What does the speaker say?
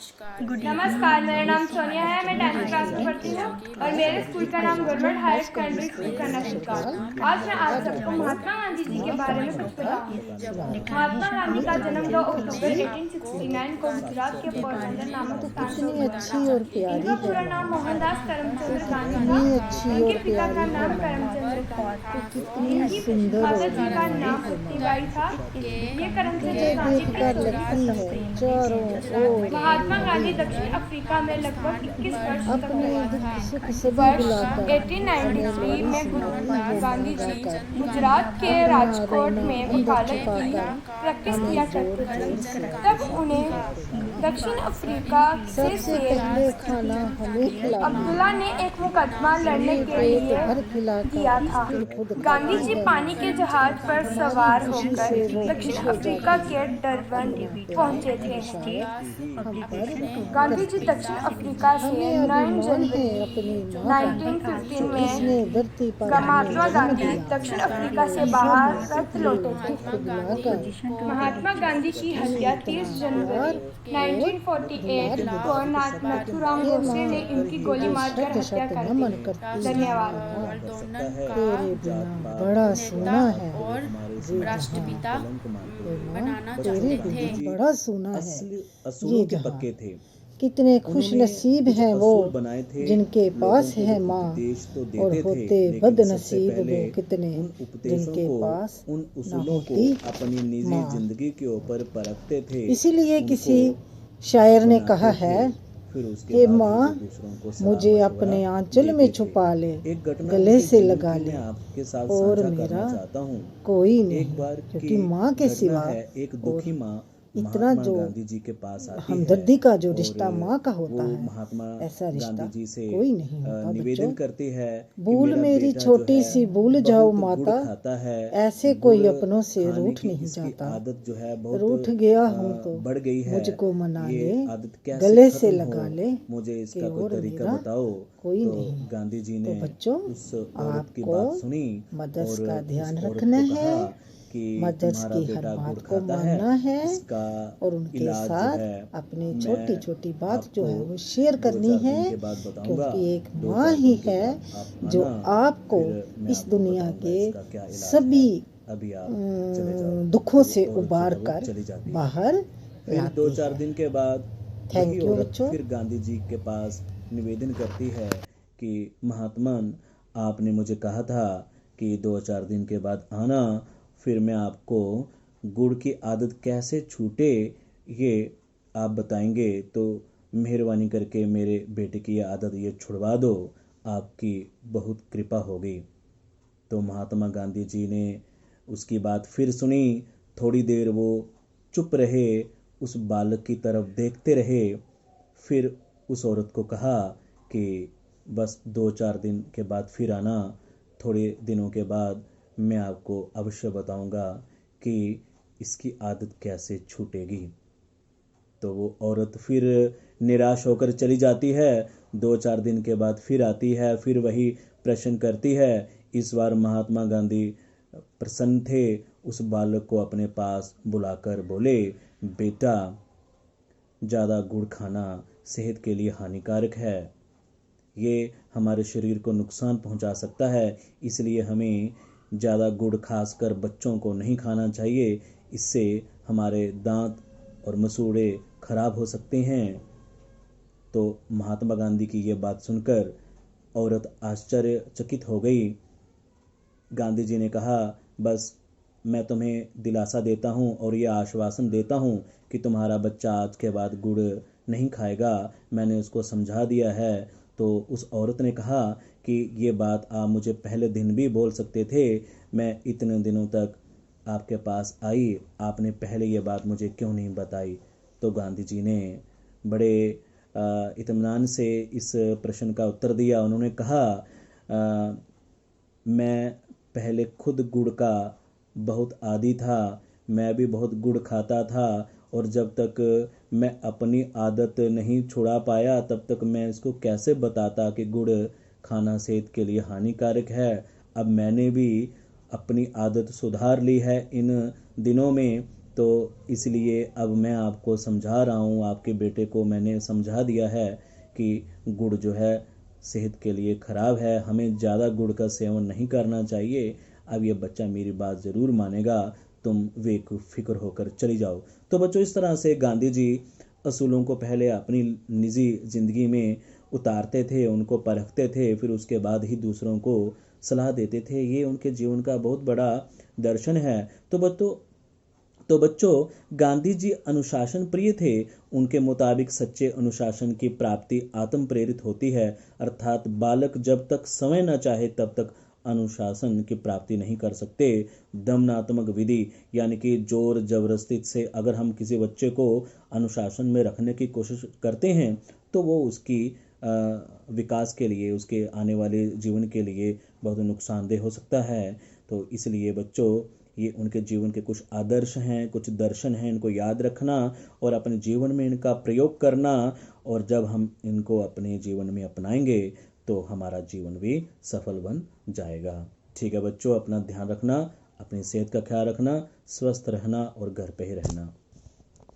नमस्कार, मेरा नाम सोनिया है। मैं 10th क्लास में पढ़ती हूँ और मेरे स्कूल का नाम government higher secondary school Karnataka. आज मैं आप सबको महात्मा गांधी जी के बारे में कुछ बताऊंगी। महात्मा गांधी का जन्म 2 अक्टूबर 1869 को गुजरात के पोरबंदर नामक स्थान पर हुआ था। इनका पूरा नाम मोहनदास करमचंद गांधी था। इनके पिता का नाम करमचंद था। इनकी माता जी का नाम पुतलीबाई था। ये करमचंद गांधी के ससुराल थे। महात्मा गांधी दक्षिण अफ्रीका में लगभग 21 वर्ष तक रहे। वर्ष 1893 में गांधी जी गुजरात के राजकोट में वकालत की प्रैक्टिस किया करते थे। तब उन्हें दक्षिण अफ्रीका से अब्दुल्ला ने एक मुकदमा लड़ने के लिए दिया था। गांधी जी पानी के जहाज पर सवार होकर दक्षिण अफ्रीका के डरबन पहुंचे थे। गांधी जी दक्षिण अफ्रीका से 9 जनवरी 1915 में महात्मा गांधी दक्षिण अफ्रीका से भारत लौटे थे। महात्मा गांधी की हत्या 30 जनवरी 1948 को नाथूराम गोडसे ने इनकी गोली मारकर हत्या कर दी। धन्यवाद। बड़ा सोना है और राष्ट्रपिता बनाना तेरे चाहते थे। बिना बड़ा सोना है असूलों ये के जहां। पक्के थे। कितने खुश नसीब हैं वो असूल बनाए थे, जिनके पास लोगों है को माँ उपदेश तो देते और थे, होते लेकिन सबसे बदनसीब पहले वो कितने उन उपदेशों जिनके को, पास उन न उसूलों को होती अपनी निजी माँ। जिंदगी के ऊपर परखते थे। इसीलिए उनको किसी शायर ने बनाते कहा थे, है, फिर उसके हे बाद माँ वो दूसरों को सलाह मुझे मशवरा अपने आंचल में देते थे। छुपा ले, एक घटना गले उनके से जीवन लगा की ले मैं आपके साथ और साझा करना मेरा चाहता हूँ। कोई एक नहीं, बार क्योंकि की माँ के घटना सिवा है, एक दुखी और माँ इतना महात्मा जो गांधी जी के पास आती है हमदर्दी का जो और रिश्ता माँ का होता वो है, महात्मा ऐसा रिश्ता गांधी जी से कोई नहीं होता। निवेदन बच्चों, करती है कि भूल मेरा मेरी बेटा जो छोटी है सी भूल जाओ बहुत माता, गुड़ खाता है, ऐसे कोई गुड़ अपनों से खाने रूठ की नहीं इसकी जाता। आदत जो है बहुत रूठ गया हूँ तो बढ़ गई है। मुझको मना ये ले, आदत कैसे गले से खत्म लगा हो, ले मुझे कि इसका कोई और तरीका मेरा बताओ। कोई तो नहीं। गांधी जी ने तो बच्चों, उस औरत की आपको बात सुनी मदर्स और का ध्यान उस औरत रखना को है, कहा कि मदर्स तुम्हारा की हर बेटा गुड़ बात को खाता मानना है इसका और उनके इलाज जो साथ है अपनी मैं छोटी छोटी बात जो है आपको वो शेयर करनी 2-4 दिन है, के बाद बताऊंगा। क्योंकि एक 2-4 माँ दिन ही के है बाद आप जो आना, आपको फिर मैं इस आपको दुनिया बताऊंगा के इसका क्या इलाज सभी है। अभी आप चले जाओ। दुखों तो से औरत जो उबार है वो कर चली जाती है। बाहर फिर लाती 2-4 है। दिन के बाद थैंक वही यू औरत बच्चों। फिर गांधी जी के पास निवेदन करती है कि महात्मन, आपने मुझे कहा था कि 2-4 दिन के बाद आना, फिर मैं आपको गुड़ की आदत कैसे छूटे ये आप बताएंगे, तो मेहरबानी करके मेरे बेटे की ये आदत ये छुड़वा दो, आपकी बहुत कृपा होगी। तो महात्मा गांधी जी ने उसकी बात फिर सुनी। थोड़ी देर वो चुप रहे, उस बालक की तरफ देखते रहे। फिर उस औरत को कहा कि बस 2-4 दिन के बाद फिर आना, थोड़े दिनों के बाद मैं आपको अवश्य बताऊंगा कि इसकी आदत कैसे छूटेगी। तो वो औरत फिर निराश होकर चली जाती है। 2-4 दिन के बाद फिर आती है, फिर वही प्रश्न करती है। इस बार महात्मा गांधी प्रसन्न थे, उस बालक को अपने पास बुलाकर बोले, बेटा, ज़्यादा गुड़ खाना सेहत के लिए हानिकारक है, ये हमारे शरीर को नुकसान पहुंचा सकता है, इसलिए हमें ज़्यादा गुड़ खासकर बच्चों को नहीं खाना चाहिए, इससे हमारे दांत और मसूड़े खराब हो सकते हैं। तो महात्मा गांधी की ये बात सुनकर औरत आश्चर्यचकित हो गई। गांधी जी ने कहा, बस मैं तुम्हें दिलासा देता हूँ और ये आश्वासन देता हूँ कि तुम्हारा बच्चा आज के बाद गुड़ नहीं खाएगा, मैंने उसको समझा दिया है। तो उस औरत ने कहा कि ये बात आप मुझे पहले दिन भी बोल सकते थे, मैं इतने दिनों तक आपके पास आई, आपने पहले ये बात मुझे क्यों नहीं बताई। तो गांधी जी ने बड़े इत्मीनान से इस प्रश्न का उत्तर दिया। उन्होंने कहा, मैं पहले खुद गुड़ का बहुत आदी था, मैं भी बहुत गुड़ खाता था, और जब तक मैं अपनी आदत नहीं छुड़ा पाया तब तक मैं इसको कैसे बताता कि गुड़ खाना सेहत के लिए हानिकारक है। अब मैंने भी अपनी आदत सुधार ली है इन दिनों में, तो इसलिए अब मैं आपको समझा रहा हूँ, आपके बेटे को मैंने समझा दिया है कि गुड़ जो है सेहत के लिए ख़राब है, हमें ज़्यादा गुड़ का सेवन नहीं करना चाहिए। अब ये बच्चा मेरी बात ज़रूर मानेगा, तुम बेफिक्र होकर चली जाओ। तो बच्चों, इस तरह से गांधी जी असूलों को पहले अपनी निजी ज़िंदगी में उतारते थे, उनको परखते थे, फिर उसके बाद ही दूसरों को सलाह देते थे। ये उनके जीवन का बहुत बड़ा दर्शन है। तो बच्चों, गांधी जी अनुशासन प्रिय थे। उनके मुताबिक सच्चे अनुशासन की प्राप्ति आत्म प्रेरित होती है, अर्थात बालक जब तक समय न चाहे तब तक अनुशासन की प्राप्ति नहीं कर सकते। दमनात्मक विधि यानी कि जोर जबरदस्ती से अगर हम किसी बच्चे को अनुशासन में रखने की कोशिश करते हैं तो वो उसकी विकास के लिए, उसके आने वाले जीवन के लिए बहुत नुकसानदेह हो सकता है। तो इसलिए बच्चों, ये उनके जीवन के कुछ आदर्श हैं, कुछ दर्शन हैं, इनको याद रखना और अपने जीवन में इनका प्रयोग करना। और जब हम इनको अपने जीवन में अपनाएंगे तो हमारा जीवन भी सफल बन जाएगा। ठीक है बच्चों, अपना ध्यान रखना, अपनी सेहत का ख्याल रखना, स्वस्थ रहना और घर पे ही रहना।